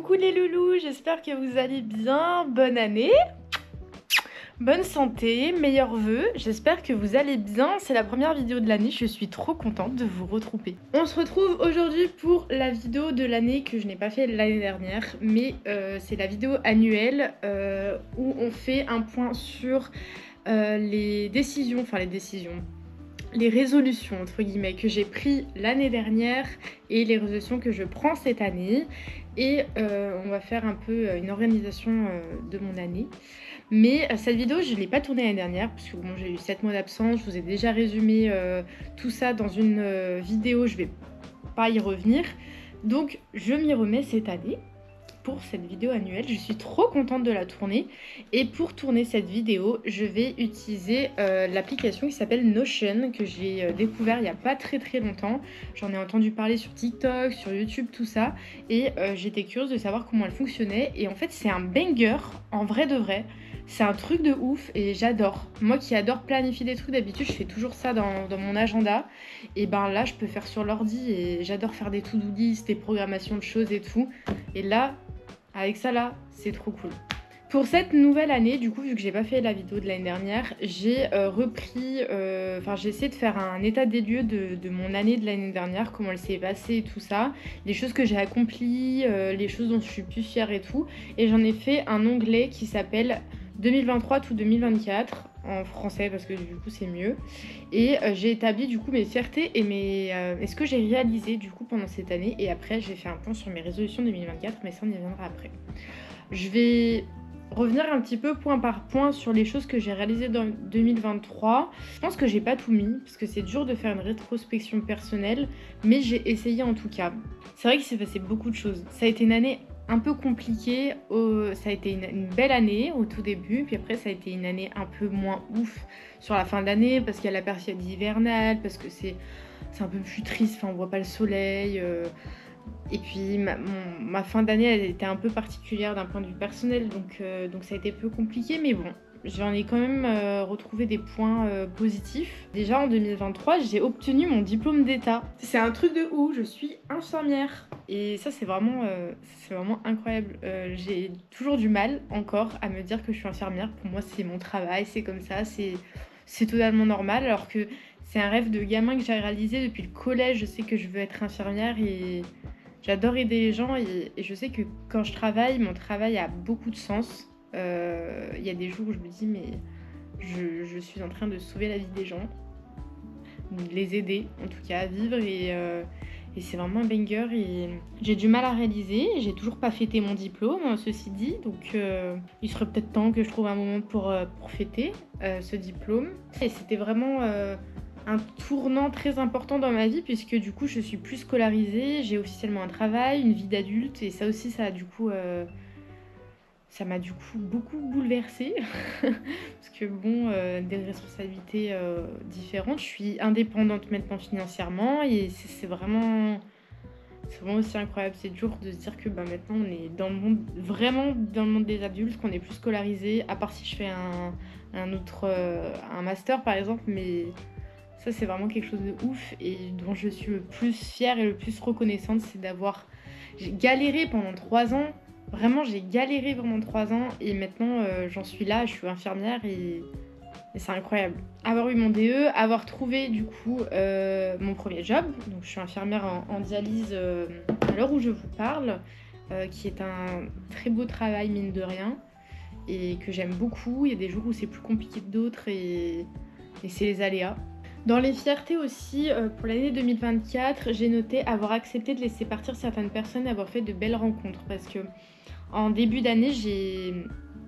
Coucou les loulous, j'espère que vous allez bien, bonne année, bonne santé, meilleurs vœux, j'espère que vous allez bien, c'est la première vidéo de l'année, je suis trop contente de vous retrouver. On se retrouve aujourd'hui pour la vidéo de l'année que je n'ai pas fait l'année dernière, mais c'est la vidéo annuelle où on fait un point sur les résolutions entre guillemets que j'ai pris l'année dernière et les résolutions que je prends cette année et on va faire un peu une organisation de mon année. Mais cette vidéo je ne l'ai pas tournée l'année dernière parce que bon, j'ai eu 7 mois d'absence, je vous ai déjà résumé tout ça dans une vidéo, je vais pas y revenir, donc je m'y remets cette année pour cette vidéo annuelle. Je suis trop contente de la tourner et pour tourner cette vidéo je vais utiliser l'application qui s'appelle Notion que j'ai découvert il n'y a pas très longtemps. J'en ai entendu parler sur TikTok, sur YouTube, tout ça, et j'étais curieuse de savoir comment elle fonctionnait et en fait c'est un banger en vrai de vrai. C'est un truc de ouf et j'adore. Moi qui adore planifier des trucs, d'habitude je fais toujours ça dans mon agenda. Et ben là je peux faire sur l'ordi et j'adore faire des to-do list, des programmations de choses et tout. Et là, avec ça là, c'est trop cool. Pour cette nouvelle année, du coup, vu que j'ai pas fait la vidéo de l'année dernière, j'ai j'ai essayé de faire un état des lieux de mon année de l'année dernière, comment elle s'est passée et tout ça, les choses que j'ai accomplies, les choses dont je suis plus fière et tout. Et j'en ai fait un onglet qui s'appelle 2023 to 2024 en français parce que du coup c'est mieux. Et j'ai établi du coup mes fiertés et ce que j'ai réalisé du coup pendant cette année. Et après j'ai fait un point sur mes résolutions 2024, mais ça on y reviendra après. Je vais revenir un petit peu point par point sur les choses que j'ai réalisées dans 2023. Je pense que j'ai pas tout mis parce que c'est dur de faire une rétrospection personnelle, mais j'ai essayé en tout cas. C'est vrai qu'il s'est passé beaucoup de choses. Ça a été une année un peu compliquée, ça a été une belle année au tout début, puis après ça a été une année un peu moins ouf sur la fin d'année parce qu'il y a la période hivernale, parce que c'est un peu plus triste, enfin on voit pas le soleil. Et puis ma fin d'année elle était un peu particulière d'un point de vue personnel, donc ça a été peu compliqué, mais bon, j'en ai quand même retrouvé des points positifs. Déjà en 2023 j'ai obtenu mon diplôme d'état. C'est un truc de ouf, je suis infirmière. Et ça c'est vraiment incroyable. J'ai toujours du mal encore à me dire que je suis infirmière. Pour moi c'est mon travail, c'est comme ça, c'est totalement normal, alors que c'est un rêve de gamin que j'ai réalisé depuis le collège. Je sais que je veux être infirmière et j'adore aider les gens et je sais que quand je travaille, mon travail a beaucoup de sens. Y a des jours où je me dis mais je suis en train de sauver la vie des gens, de les aider en tout cas à vivre et c'est vraiment un banger et j'ai du mal à réaliser. J'ai toujours pas fêté mon diplôme, ceci dit, donc il serait peut-être temps que je trouve un moment pour fêter ce diplôme. Et c'était vraiment un tournant très important dans ma vie puisque du coup je suis plus scolarisée, j'ai officiellement un travail, une vie d'adulte et ça aussi ça m'a du coup beaucoup bouleversée parce que bon, des responsabilités différentes. Je suis indépendante maintenant financièrement et c'est vraiment aussi incroyable. C'est dur de se dire que bah, maintenant on est dans le monde, vraiment dans le monde des adultes, qu'on est plus scolarisé, à part si je fais un master par exemple, mais ça c'est vraiment quelque chose de ouf et dont je suis le plus fière et le plus reconnaissante, c'est d'avoir galéré pendant 3 ans. Vraiment, j'ai galéré vraiment 3 ans et maintenant j'en suis là, je suis infirmière et c'est incroyable. Avoir eu mon DE, avoir trouvé du coup mon premier job, donc je suis infirmière en dialyse à l'heure où je vous parle, qui est un très beau travail mine de rien et que j'aime beaucoup. Il y a des jours où c'est plus compliqué que d'autres et c'est les aléas. Dans les fiertés aussi, pour l'année 2024, j'ai noté avoir accepté de laisser partir certaines personnes et avoir fait de belles rencontres. Parce que en début d'année, j'ai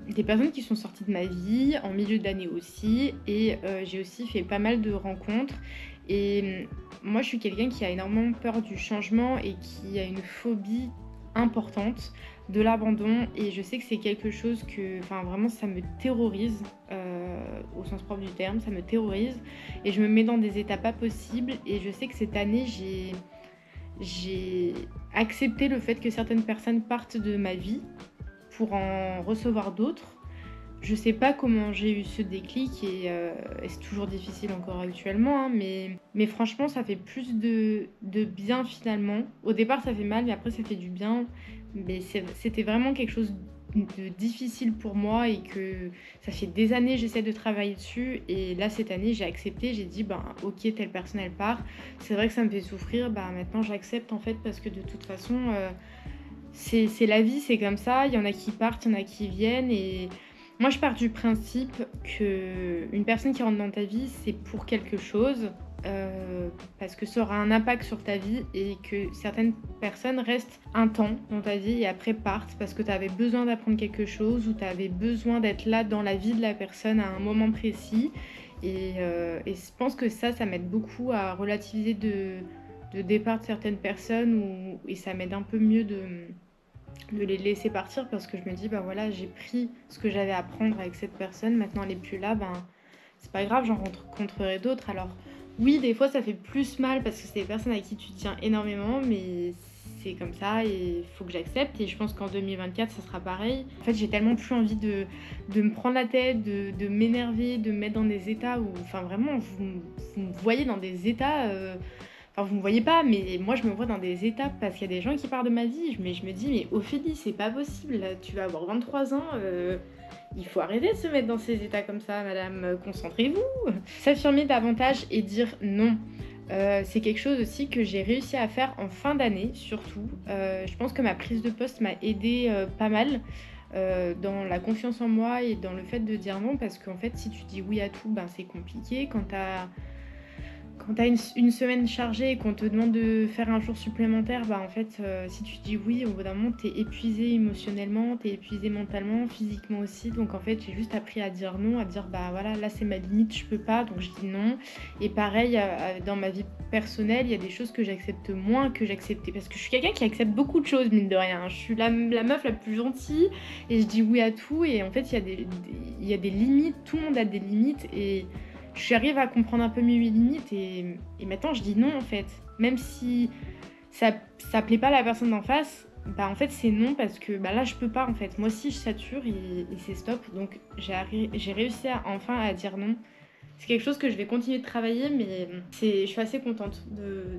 des personnes qui sont sorties de ma vie, en milieu d'année aussi, et j'ai aussi fait pas mal de rencontres. Et moi, je suis quelqu'un qui a énormément peur du changement et qui a une phobie importante de l'abandon, et je sais que c'est quelque chose que, enfin vraiment ça me terrorise au sens propre du terme, ça me terrorise et je me mets dans des états pas possibles et je sais que cette année j'ai accepté le fait que certaines personnes partent de ma vie pour en recevoir d'autres. Je sais pas comment j'ai eu ce déclic et c'est toujours difficile encore actuellement, hein, mais franchement ça fait plus de bien finalement. Au départ ça fait mal mais après ça fait du bien mais c'était vraiment quelque chose de difficile pour moi et que ça fait des années que j'essaie de travailler dessus et là cette année j'ai accepté, j'ai dit ben ok telle personne elle part, c'est vrai que ça me fait souffrir, bah maintenant j'accepte en fait parce que de toute façon c'est la vie, c'est comme ça, il y en a qui partent, il y en a qui viennent et moi je pars du principe que une personne qui rentre dans ta vie c'est pour quelque chose, parce que ça aura un impact sur ta vie et que certaines personnes restent un temps dans ta vie et après partent parce que tu avais besoin d'apprendre quelque chose ou tu avais besoin d'être là dans la vie de la personne à un moment précis et je pense que ça m'aide beaucoup à relativiser de départ de certaines personnes et ça m'aide un peu mieux de les laisser partir parce que je me dis bah voilà j'ai pris ce que j'avais à prendre avec cette personne, maintenant elle est plus là, ben c'est pas grave, j'en rencontrerai d'autres. Alors oui des fois ça fait plus mal parce que c'est des personnes avec qui tu tiens énormément mais c'est comme ça et il faut que j'accepte et je pense qu'en 2024 ça sera pareil. En fait j'ai tellement plus envie de me prendre la tête, de m'énerver, de me mettre dans des états où enfin vraiment vous me voyez dans des états enfin, vous me voyez pas, mais moi je me vois dans des étapes parce qu'il y a des gens qui partent de ma vie. Mais je me dis, mais Ophélie, c'est pas possible. Là, tu vas avoir 23 ans. Il faut arrêter de se mettre dans ces états comme ça, madame. Concentrez-vous. S'affirmer davantage et dire non. C'est quelque chose aussi que j'ai réussi à faire en fin d'année, surtout. Je pense que ma prise de poste m'a aidé pas mal. Dans la confiance en moi et dans le fait de dire non parce qu'en fait si tu dis oui à tout ben c'est compliqué quand t'as une semaine chargée et qu'on te demande de faire un jour supplémentaire, bah en fait, si tu dis oui, au bout d'un moment, t'es épuisé émotionnellement, t'es épuisé mentalement, physiquement aussi. Donc en fait, j'ai juste appris à dire non, à dire bah voilà, là c'est ma limite, je peux pas, donc je dis non. Et pareil, dans ma vie personnelle, il y a des choses que j'accepte moins que j'acceptais. Parce que je suis quelqu'un qui accepte beaucoup de choses, mine de rien. Je suis la meuf la plus gentille et je dis oui à tout. Et en fait, il y a des limites, tout le monde a des limites et j'arrive à comprendre un peu mieux mes limites et maintenant je dis non en fait. Même si ça plaît pas à la personne d'en face, bah en fait c'est non parce que bah là je peux pas en fait. Moi aussi je sature et c'est stop. Donc j'ai réussi enfin à dire non. C'est quelque chose que je vais continuer de travailler mais je suis assez contente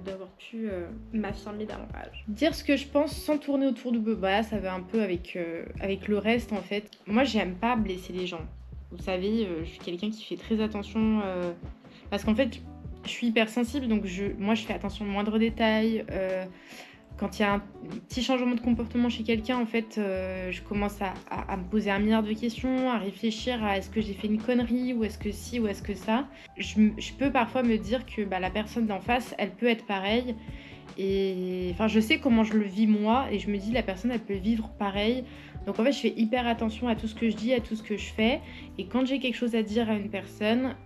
d'avoir pu m'affirmer davantage. Dire ce que je pense sans tourner autour du bœuf, bah ça va un peu avec le reste en fait. Moi j'aime pas blesser les gens. Vous savez, je suis quelqu'un qui fait très attention parce qu'en fait, je suis hyper sensible, donc moi, je fais attention aux moindres détails. Quand il y a un petit changement de comportement chez quelqu'un, en fait, je commence à me poser un milliard de questions, à réfléchir à est-ce que j'ai fait une connerie ou est-ce que si ou est-ce que ça. Je peux parfois me dire que bah, la personne d'en face, elle peut être pareille. Et enfin, je sais comment je le vis moi et je me dis la personne, elle peut vivre pareil. Donc en fait, je fais hyper attention à tout ce que je dis, à tout ce que je fais. Et quand j'ai quelque chose à dire à une personne,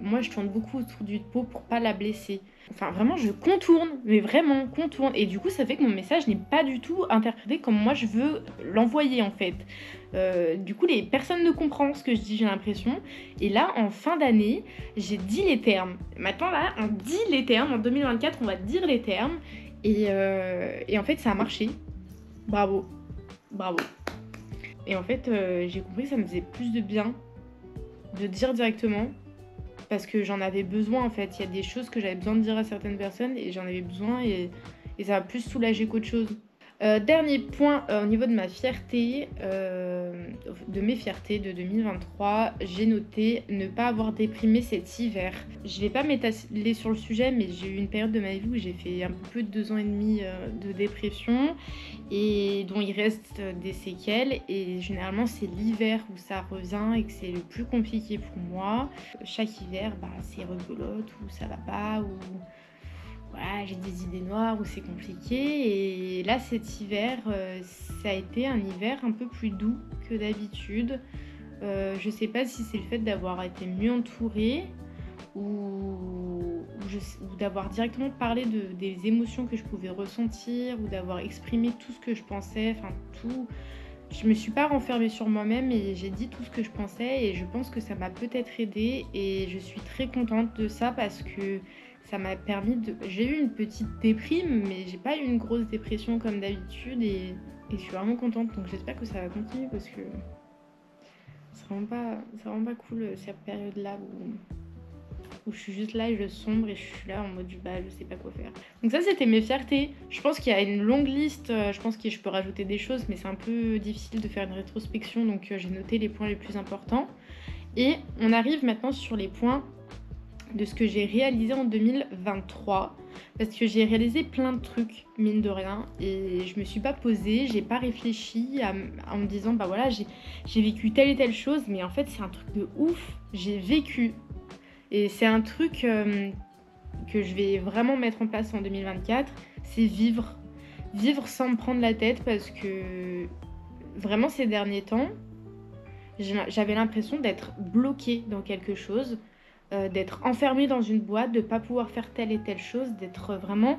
moi, je tourne beaucoup autour du pot pour pas la blesser. Enfin, vraiment, je contourne, mais vraiment contourne. Et du coup, ça fait que mon message n'est pas du tout interprété comme moi je veux l'envoyer en fait. Du coup, les personnes ne comprennent ce que je dis, j'ai l'impression. Et là, en fin d'année, j'ai dit les termes. Maintenant, là, on dit les termes. En 2024, on va dire les termes. Et en fait, ça a marché. Bravo. Bravo. Et en fait, j'ai compris que ça me faisait plus de bien de dire directement parce que j'en avais besoin en fait. Il y a des choses que j'avais besoin de dire à certaines personnes et j'en avais besoin et ça m'a plus soulagé qu'autre chose. Dernier point au niveau de ma fierté, de mes fiertés de 2023, j'ai noté ne pas avoir déprimé cet hiver. Je vais pas m'étaler sur le sujet, mais j'ai eu une période de ma vie où j'ai fait un peu plus de 2 ans et demi de dépression et dont il reste des séquelles. Et généralement, c'est l'hiver où ça revient et que c'est le plus compliqué pour moi. Chaque hiver, bah, c'est rebelote, ou ça va pas, ou voilà, j'ai des idées noires où c'est compliqué. Et là, cet hiver, ça a été un hiver un peu plus doux que d'habitude. Je sais pas si c'est le fait d'avoir été mieux entourée ou d'avoir directement parlé des émotions que je pouvais ressentir ou d'avoir exprimé tout ce que je pensais, enfin tout. Je me suis pas renfermée sur moi-même et j'ai dit tout ce que je pensais et je pense que ça m'a peut-être aidée et je suis très contente de ça parce que ça m'a permis de... J'ai eu une petite déprime mais j'ai pas eu une grosse dépression comme d'habitude et je suis vraiment contente donc j'espère que ça va continuer parce que c'est vraiment pas cool cette période-là où où je suis juste là et je sombre et je suis là en mode bah je sais pas quoi faire. Donc ça c'était mes fiertés. Je pense qu'il y a une longue liste, je pense que je peux rajouter des choses mais c'est un peu difficile de faire une rétrospection donc j'ai noté les points les plus importants. Et on arrive maintenant sur les points de ce que j'ai réalisé en 2023 parce que j'ai réalisé plein de trucs mine de rien et je me suis pas posée, j'ai pas réfléchi en me disant bah voilà j'ai vécu telle et telle chose mais en fait c'est un truc de ouf, j'ai vécu et c'est un truc que je vais vraiment mettre en place en 2024, c'est vivre sans me prendre la tête parce que vraiment ces derniers temps j'avais l'impression d'être bloquée dans quelque chose, d'être enfermée dans une boîte, de ne pas pouvoir faire telle et telle chose, d'être vraiment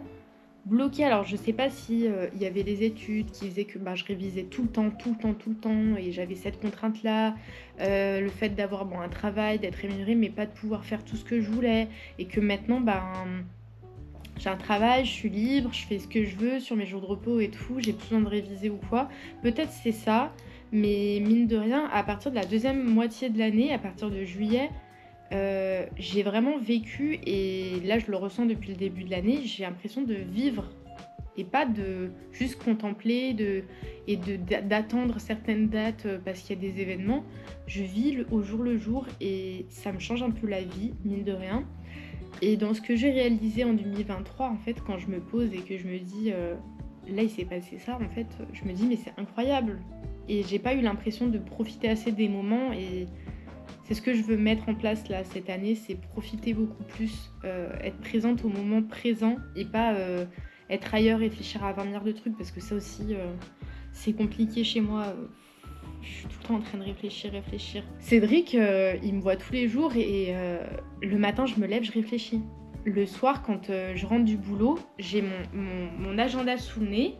bloquée. Alors je sais pas si il y avait des études qui faisaient que bah, je révisais tout le temps et j'avais cette contrainte-là, le fait d'avoir un travail, d'être rémunérée mais pas de pouvoir faire tout ce que je voulais et que maintenant j'ai un travail, je suis libre, je fais ce que je veux sur mes jours de repos et tout, j'ai besoin de réviser ou quoi. Peut-être c'est ça, mais mine de rien, à partir de la deuxième moitié de l'année, à partir de juillet, j'ai vraiment vécu et là je le ressens depuis le début de l'année, j'ai l'impression de vivre et pas de juste contempler d'attendre certaines dates parce qu'il y a des événements. Je vis au jour le jour et ça me change un peu la vie, mine de rien. Et dans ce que j'ai réalisé en 2023, en fait, quand je me pose et que je me dis là il s'est passé ça, en fait, je me dis mais c'est incroyable. Et j'ai pas eu l'impression de profiter assez des moments et c'est ce que je veux mettre en place là cette année, c'est profiter beaucoup plus, être présente au moment présent et pas être ailleurs, réfléchir à 20 milliards de trucs parce que ça aussi c'est compliqué chez moi. Je suis tout le temps en train de réfléchir. Cédric, il me voit tous les jours et le matin je me lève, je réfléchis. Le soir quand je rentre du boulot, j'ai mon agenda sous le nez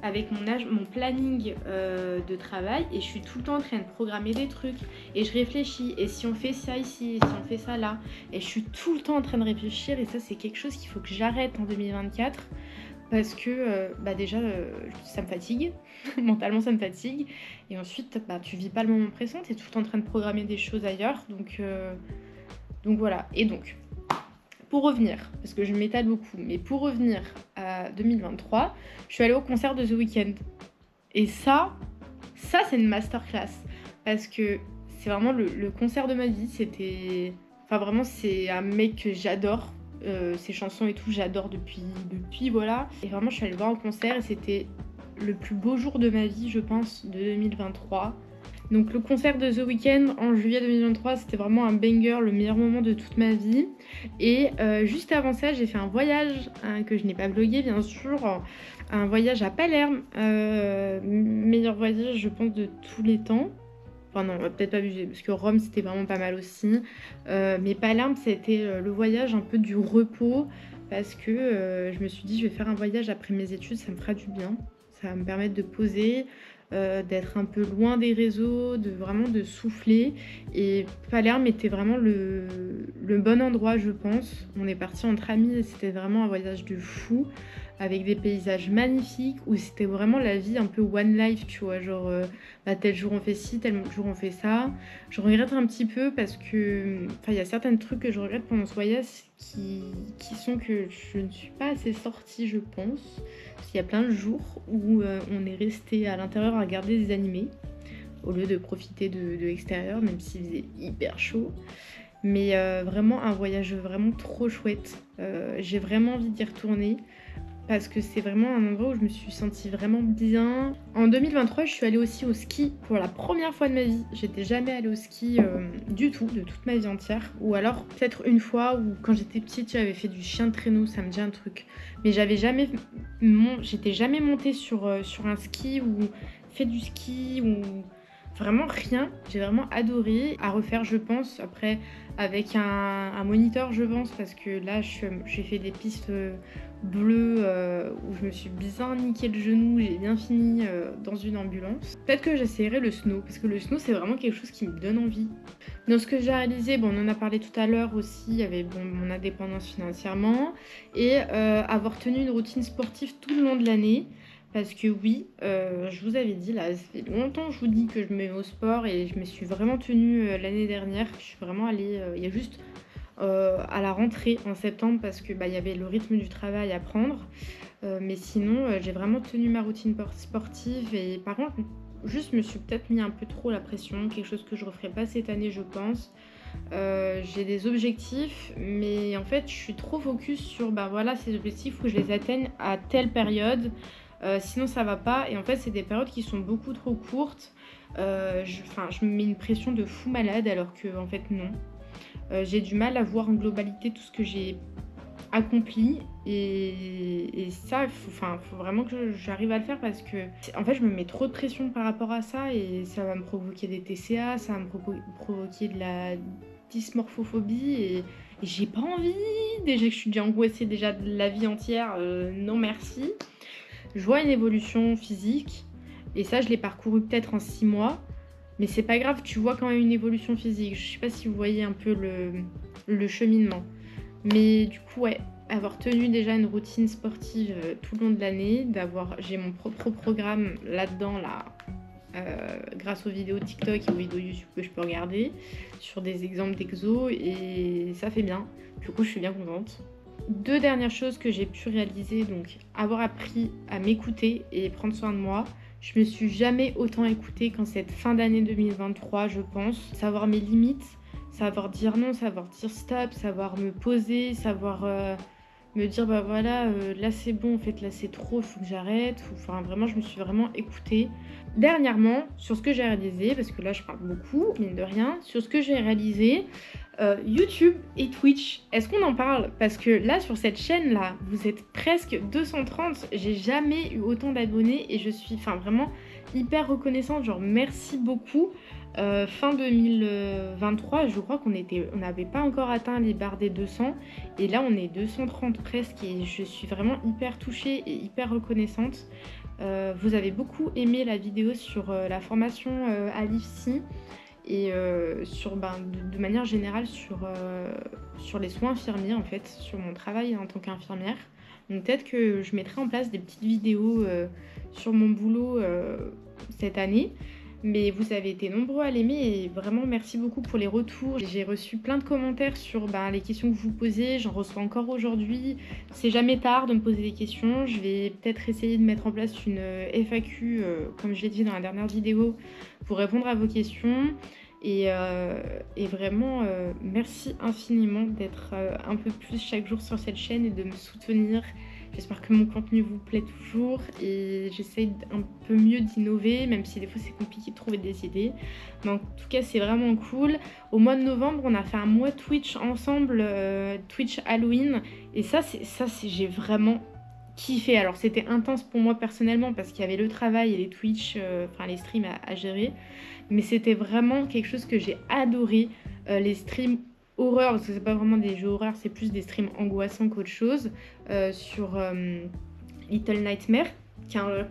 avec mon planning de travail et je suis tout le temps en train de programmer des trucs et je réfléchis et si on fait ça ici et si on fait ça là et je suis tout le temps en train de réfléchir et ça c'est quelque chose qu'il faut que j'arrête en 2024 parce que déjà ça me fatigue, mentalement ça me fatigue et ensuite tu vis pas le moment présent, t'es tout le temps en train de programmer des choses ailleurs donc voilà. Et donc pour revenir, parce que je m'étale beaucoup, mais pour revenir à 2023, je suis allée au concert de The Weeknd. Et ça c'est une masterclass. Parce que c'est vraiment le concert de ma vie. C'était... Enfin vraiment, c'est un mec que j'adore. Ses chansons et tout, j'adore depuis voilà. Et vraiment, je suis allée le voir en concert et c'était le plus beau jour de ma vie, je pense, de 2023. Donc le concert de The Weeknd en juillet 2023, c'était vraiment un banger, le meilleur moment de toute ma vie. Et juste avant ça, j'ai fait un voyage que je n'ai pas vlogué bien sûr, un voyage à Palerme, meilleur voyage je pense de tous les temps. Enfin non, on va peut-être pas abuser parce que Rome c'était vraiment pas mal aussi. Mais Palerme c'était le voyage un peu du repos parce que je me suis dit je vais faire un voyage après mes études, ça me fera du bien. Ça va me permettre de poser, d'être un peu loin des réseaux, vraiment de souffler. Et Palerme était vraiment le bon endroit, je pense. On est parti entre amis et c'était vraiment un voyage de fou, avec des paysages magnifiques, où c'était vraiment la vie un peu one life, tu vois, genre tel jour on fait ci, tel jour on fait ça. Je regrette un petit peu parce que, il y a certains trucs que je regrette pendant ce voyage qui sont que je ne suis pas assez sortie, je pense. Parce qu'il y a plein de jours où on est resté à l'intérieur à regarder des animés, au lieu de profiter de l'extérieur, même s'il faisait hyper chaud. Mais vraiment un voyage vraiment trop chouette. J'ai vraiment envie d'y retourner parce que c'est vraiment un endroit où je me suis sentie vraiment bien. En 2023, je suis allée aussi au ski pour la première fois de ma vie. J'étais jamais allée au ski du tout, de toute ma vie entière. Ou alors peut-être une fois où quand j'étais petite, j'avais fait du chien de traîneau, ça me dit un truc. Mais j'étais jamais montée sur un ski ou fait du ski ou vraiment rien. J'ai vraiment adoré. À refaire, je pense, après avec un moniteur, je pense, parce que là, j'ai fait des pistes bleues où je me suis bien niqué le genou, j'ai bien fini dans une ambulance. Peut-être que j'essaierai le snow, parce que le snow, c'est vraiment quelque chose qui me donne envie. Dans ce que j'ai réalisé, on en a parlé tout à l'heure aussi, il y avait mon indépendance financièrement et avoir tenu une routine sportive tout le long de l'année. Parce que oui, je vous avais dit, là, ça fait longtemps que je vous dis que je me mets au sport et je me suis vraiment tenue l'année dernière. Je suis vraiment allée, il y a juste à la rentrée en septembre parce que, bah, il y avait le rythme du travail à prendre. Mais sinon, j'ai vraiment tenu ma routine sportive et par contre, juste me suis peut-être mis un peu trop la pression, quelque chose que je referai pas cette année, je pense. J'ai des objectifs, mais en fait, je suis trop focus sur, bah, voilà, ces objectifs, faut que je les atteigne à telle période, sinon ça va pas et en fait, c'est des périodes qui sont beaucoup trop courtes. Je me mets une pression de fou malade alors que en fait, non. J'ai du mal à voir en globalité tout ce que j'ai accompli et ça, faut vraiment que j'arrive à le faire parce que, en fait, je me mets trop de pression par rapport à ça et ça va me provoquer des TCA, ça va me provoquer de la dysmorphophobie et j'ai pas envie. Déjà que je suis déjà angoissée déjà de la vie entière, non merci. Je vois une évolution physique et ça, je l'ai parcouru peut-être en 6 mois, mais c'est pas grave, tu vois quand même une évolution physique. Je sais pas si vous voyez un peu le cheminement. Mais du coup, ouais, avoir tenu déjà une routine sportive tout le long de l'année, j'ai mon propre programme là-dedans, là, grâce aux vidéos TikTok et aux vidéos YouTube que je peux regarder, sur des exemples d'exos, et ça fait bien. Du coup, je suis bien contente. 2 dernières choses que j'ai pu réaliser, donc avoir appris à m'écouter et prendre soin de moi. Je me suis jamais autant écoutée qu'en cette fin d'année 2023, je pense. Savoir mes limites, savoir dire non, savoir dire stop, savoir me poser, savoir me dire bah voilà, là c'est bon, en fait là c'est trop, il faut que j'arrête. Enfin vraiment, je me suis vraiment écoutée. Dernièrement, sur ce que j'ai réalisé, parce que là je parle beaucoup, mine de rien, sur ce que j'ai réalisé, YouTube et Twitch, est-ce qu'on en parle? Parce que là, sur cette chaîne-là, vous êtes presque 230. J'ai jamais eu autant d'abonnés et je suis vraiment hyper reconnaissante. Genre, merci beaucoup. Fin 2023, je crois qu'on n'avait pas encore atteint les barres des 200. Et là, on est 230 presque et je suis vraiment hyper touchée et hyper reconnaissante. Vous avez beaucoup aimé la vidéo sur la formation à l'IFSI et de manière générale sur les soins infirmiers en fait, sur mon travail en tant qu'infirmière. Donc peut-être que je mettrai en place des petites vidéos sur mon boulot cette année. Mais vous avez été nombreux à l'aimer et vraiment merci beaucoup pour les retours. J'ai reçu plein de commentaires sur les questions que vous posez, j'en reçois encore aujourd'hui. C'est jamais tard de me poser des questions. Je vais peut-être essayer de mettre en place une FAQ, comme je l'ai dit dans la dernière vidéo, pour répondre à vos questions. Et vraiment, merci infiniment d'être un peu plus chaque jour sur cette chaîne et de me soutenir. J'espère que mon contenu vous plaît toujours et j'essaye un peu mieux d'innover, même si des fois c'est compliqué de trouver des idées. Mais en tout cas, c'est vraiment cool. Au mois de novembre, on a fait un mois Twitch ensemble, Twitch Halloween. Et j'ai vraiment kiffé. Alors, c'était intense pour moi personnellement parce qu'il y avait le travail et les Twitch, les streams à gérer. Mais c'était vraiment quelque chose que j'ai adoré. Les streams horreur, parce que c'est pas vraiment des jeux horreur, c'est plus des streams angoissants qu'autre chose, sur Little Nightmare,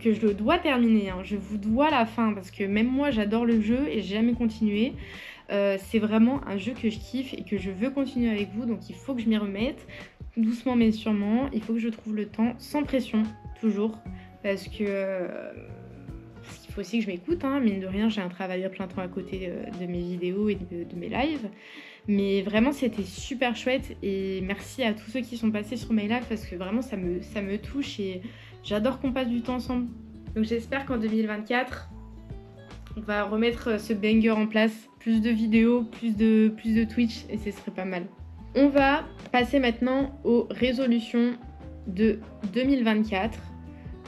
que je dois terminer, hein. Je vous dois la fin, parce que même moi j'adore le jeu et j'ai jamais continué. C'est vraiment un jeu que je kiffe et que je veux continuer avec vous, donc il faut que je m'y remette, doucement mais sûrement. Il faut que je trouve le temps, sans pression, toujours, parce qu'il faut aussi que je m'écoute, hein. Mine de rien, j'ai un travail à plein temps à côté de mes vidéos et de mes lives. Mais vraiment, c'était super chouette et merci à tous ceux qui sont passés sur mes lives parce que vraiment, ça me touche et j'adore qu'on passe du temps ensemble. Donc j'espère qu'en 2024, on va remettre ce banger en place. Plus de vidéos, plus de Twitch et ce serait pas mal. On va passer maintenant aux résolutions de 2024.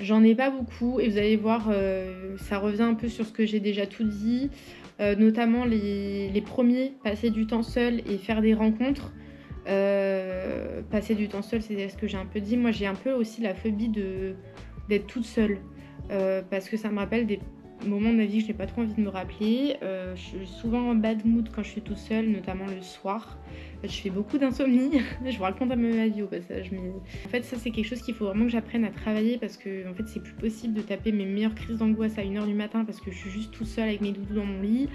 J'en ai pas beaucoup et vous allez voir, ça revient un peu sur ce que j'ai déjà tout dit. Notamment les premiers, passer du temps seul et faire des rencontres. Passer du temps seul, c'est ce que j'ai un peu dit. Moi, j'ai un peu aussi la phobie d'être toute seule. Parce que ça me rappelle des moments de ma vie que je n'ai pas trop envie de me rappeler. Je suis souvent en bad mood quand je suis toute seule, notamment le soir. Je fais beaucoup d'insomnie. Je vous raconte un peu ma vie au passage. Mais en fait, ça, c'est quelque chose qu'il faut vraiment que j'apprenne à travailler parce que en fait, c'est plus possible de taper mes meilleures crises d'angoisse à 1h du matin parce que je suis juste toute seule avec mes doudous dans mon lit.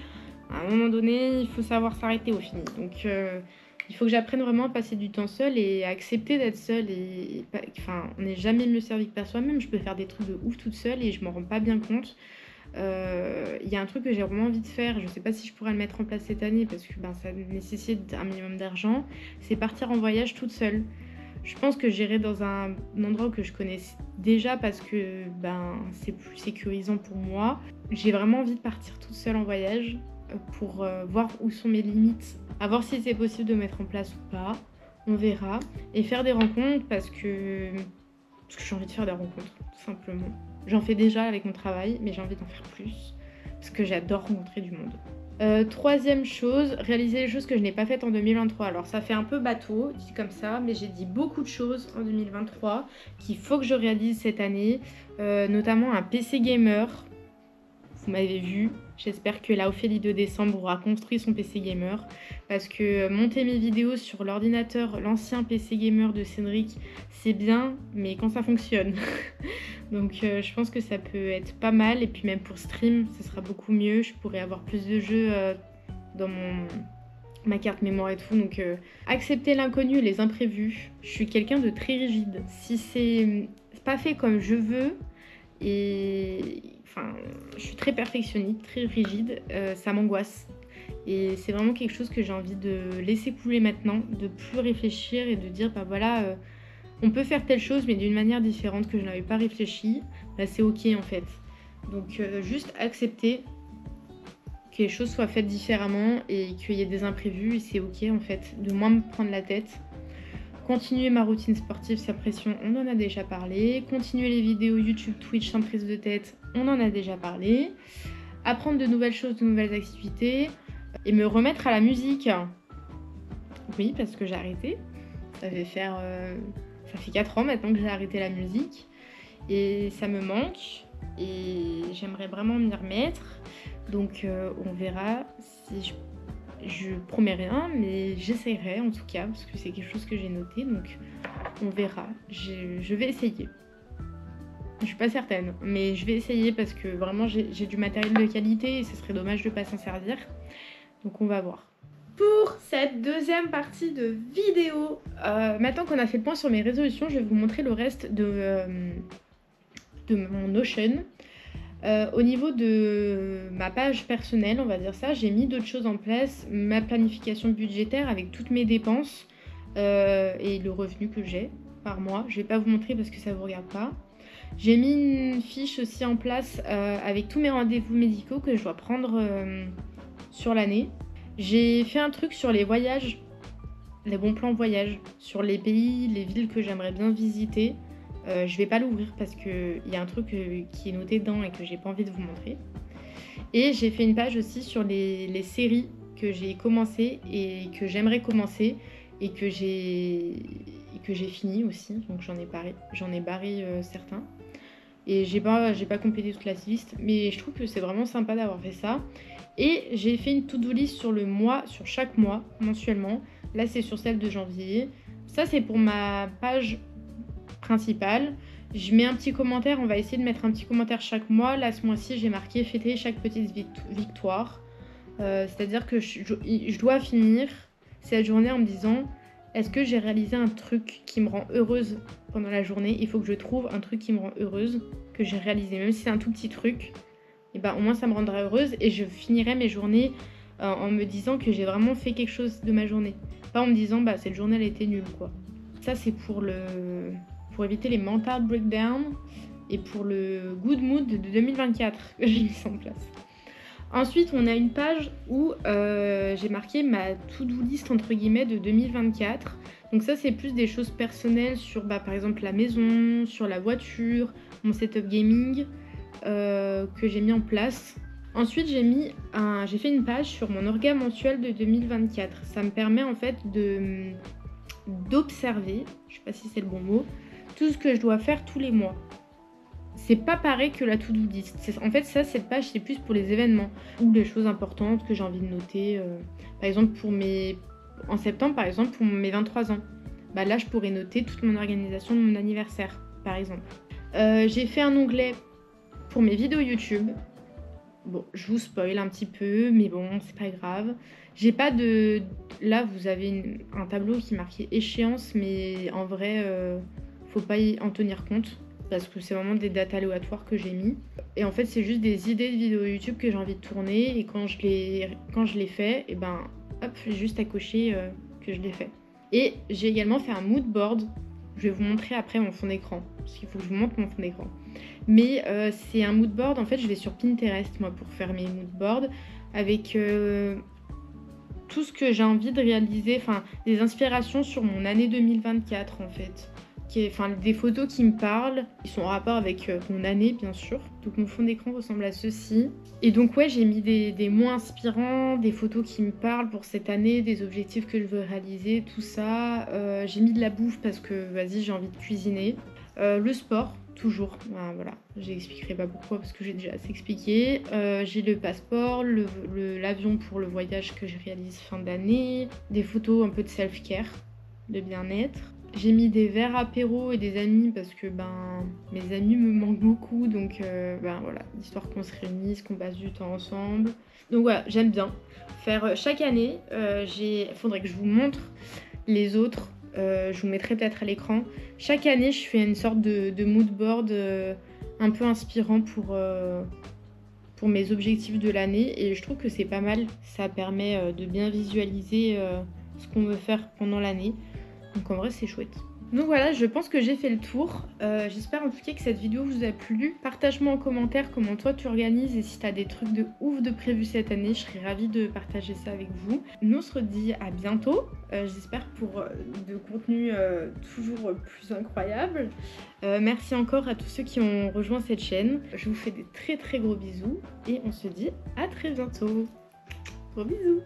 À un moment donné, il faut savoir s'arrêter au final. Donc, il faut que j'apprenne vraiment à passer du temps seule et à accepter d'être seule. On n'est jamais mieux servi que par soi-même. Je peux faire des trucs de ouf toute seule et je m'en rends pas bien compte. Il y a un truc que j'ai vraiment envie de faire, je sais pas si je pourrais le mettre en place cette année parce que ça nécessite un minimum d'argent, c'est partir en voyage toute seule. Je pense que j'irai dans un endroit que je connais déjà parce que c'est plus sécurisant pour moi. J'ai vraiment envie de partir toute seule en voyage pour voir où sont mes limites, à voir si c'est possible de mettre en place ou pas. On verra. Et faire des rencontres parce que j'ai envie de faire des rencontres, tout simplement. J'en fais déjà avec mon travail, mais j'ai envie d'en faire plus parce que j'adore rencontrer du monde. Troisième chose, réaliser les choses que je n'ai pas faites en 2023. Alors ça fait un peu bateau, dit comme ça, mais j'ai dit beaucoup de choses en 2023 qu'il faut que je réalise cette année, notamment un PC gamer. Vous m'avez vu, j'espère que la Ophélie de décembre aura construit son PC gamer parce que monter mes vidéos sur l'ordinateur, l'ancien PC gamer de Cédric, c'est bien, mais quand ça fonctionne. Donc je pense que ça peut être pas mal et puis même pour stream, ça sera beaucoup mieux. Je pourrais avoir plus de jeux dans ma carte mémoire et tout. Donc accepter l'inconnu et les imprévus. Je suis quelqu'un de très rigide. Si c'est pas fait comme je veux et je suis très perfectionniste, très rigide, ça m'angoisse. Et c'est vraiment quelque chose que j'ai envie de laisser couler maintenant, de plus réfléchir et de dire voilà, on peut faire telle chose mais d'une manière différente que je n'avais pas réfléchi. C'est ok en fait. Donc juste accepter que les choses soient faites différemment et qu'il y ait des imprévus et c'est ok en fait, de moins me prendre la tête. Continuer ma routine sportive sans pression, on en a déjà parlé. Continuer les vidéos YouTube, Twitch sans prise de tête, on en a déjà parlé. Apprendre de nouvelles choses, de nouvelles activités. Et me remettre à la musique. Oui, parce que j'ai arrêté. Ça fait 4 ans maintenant que j'ai arrêté la musique. Et ça me manque. Et j'aimerais vraiment m'y remettre. Donc on verra si je promets rien, mais j'essaierai en tout cas, parce que c'est quelque chose que j'ai noté, donc on verra. Je vais essayer. Je suis pas certaine, mais je vais essayer parce que vraiment j'ai du matériel de qualité et ce serait dommage de pas s'en servir. Donc on va voir. Pour cette deuxième partie de vidéo, maintenant qu'on a fait le point sur mes résolutions, je vais vous montrer le reste de mon Notion. Au niveau de ma page personnelle, on va dire ça, j'ai mis d'autres choses en place, ma planification budgétaire avec toutes mes dépenses et le revenu que j'ai par mois. Je vais pas vous montrer parce que ça vous regarde pas. J'ai mis une fiche aussi en place avec tous mes rendez-vous médicaux que je dois prendre sur l'année. J'ai fait un truc sur les voyages, les bons plans voyage, sur les pays, les villes que j'aimerais bien visiter. Je vais pas l'ouvrir parce qu'il y a un truc qui est noté dedans et que j'ai pas envie de vous montrer. Et j'ai fait une page aussi sur les séries que j'ai commencé et que j'aimerais commencer et que j'ai fini aussi. Donc j'en ai barré certains. Et j'ai pas complété toute la liste, mais je trouve que c'est vraiment sympa d'avoir fait ça. Et j'ai fait une to-do list sur chaque mois, mensuellement. Là c'est sur celle de janvier. Ça c'est pour ma page principale. Je mets un petit commentaire, on va essayer de mettre un petit commentaire chaque mois. Là ce mois-ci j'ai marqué fêter chaque petite victoire. C'est-à-dire que je dois finir cette journée en me disant est-ce que j'ai réalisé un truc qui me rend heureuse pendant la journée. Il faut que je trouve un truc qui me rend heureuse, que j'ai réalisé, même si c'est un tout petit truc, et au moins ça me rendra heureuse et je finirai mes journées en me disant que j'ai vraiment fait quelque chose de ma journée, pas en me disant cette journée elle était nulle quoi. Ça c'est pour éviter les mental breakdowns et pour le good mood de 2024 que j'ai mis en place. Ensuite, on a une page où j'ai marqué ma to-do list entre guillemets de 2024. Donc ça, c'est plus des choses personnelles sur par exemple la maison, sur la voiture, mon setup gaming que j'ai mis en place. Ensuite, j'ai fait une page sur mon orga mensuel de 2024. Ça me permet en fait d'observer, je sais pas si c'est le bon mot, tout ce que je dois faire tous les mois. C'est pas pareil que la to-do list. En fait, cette page, c'est plus pour les événements ou les choses importantes que j'ai envie de noter. Par exemple, en septembre, par exemple, pour mes 23 ans. Là, je pourrais noter toute mon organisation de mon anniversaire, par exemple. J'ai fait un onglet pour mes vidéos YouTube. Bon, je vous spoil un petit peu, mais bon, c'est pas grave. J'ai pas de... Là, vous avez un tableau qui marquait échéance, mais en vrai, faut pas en tenir compte. parce que c'est vraiment des dates aléatoires que j'ai mis. Et en fait, c'est juste des idées de vidéos YouTube que j'ai envie de tourner. Et quand je les fais, et ben hop, j'ai juste à cocher que je l'ai fait. Et j'ai également fait un mood board. Je vais vous montrer après mon fond d'écran, parce qu'il faut que je vous montre mon fond d'écran. Mais c'est un mood board, en fait, je vais sur Pinterest, moi, pour faire mes mood boards, avec tout ce que j'ai envie de réaliser, enfin, des inspirations sur mon année 2024, en fait. Enfin, des photos qui me parlent, qui sont en rapport avec mon année, bien sûr. Donc mon fond d'écran ressemble à ceci. Et donc ouais, j'ai mis des mots inspirants, des photos qui me parlent pour cette année, des objectifs que je veux réaliser, tout ça. J'ai mis de la bouffe parce que, vas-y, j'ai envie de cuisiner. Le sport, toujours. Voilà, j'expliquerai pas pourquoi parce que j'ai déjà assez expliqué. J'ai le passeport, l'avion pour le voyage que je réalise fin d'année, des photos un peu de self-care, de bien-être. J'ai mis des verres apéro et des amis parce que mes amis me manquent beaucoup, donc voilà, histoire qu'on se réunisse, qu'on passe du temps ensemble. Donc voilà, j'aime bien faire chaque année. Il faudrait que je vous montre les autres. Je vous mettrai peut-être à l'écran. Chaque année, je fais une sorte de mood board un peu inspirant pour mes objectifs de l'année et je trouve que c'est pas mal. Ça permet de bien visualiser ce qu'on veut faire pendant l'année. Donc en vrai c'est chouette. Donc voilà, je pense que j'ai fait le tour. J'espère en tout cas que cette vidéo vous a plu. Partage-moi en commentaire comment toi tu organises et si t'as des trucs de ouf de prévus cette année, je serais ravie de partager ça avec vous. Nous on se redit à bientôt, j'espère pour de contenu toujours plus incroyable. Merci encore à tous ceux qui ont rejoint cette chaîne. Je vous fais des très très gros bisous et on se dit à très bientôt. Gros bisous.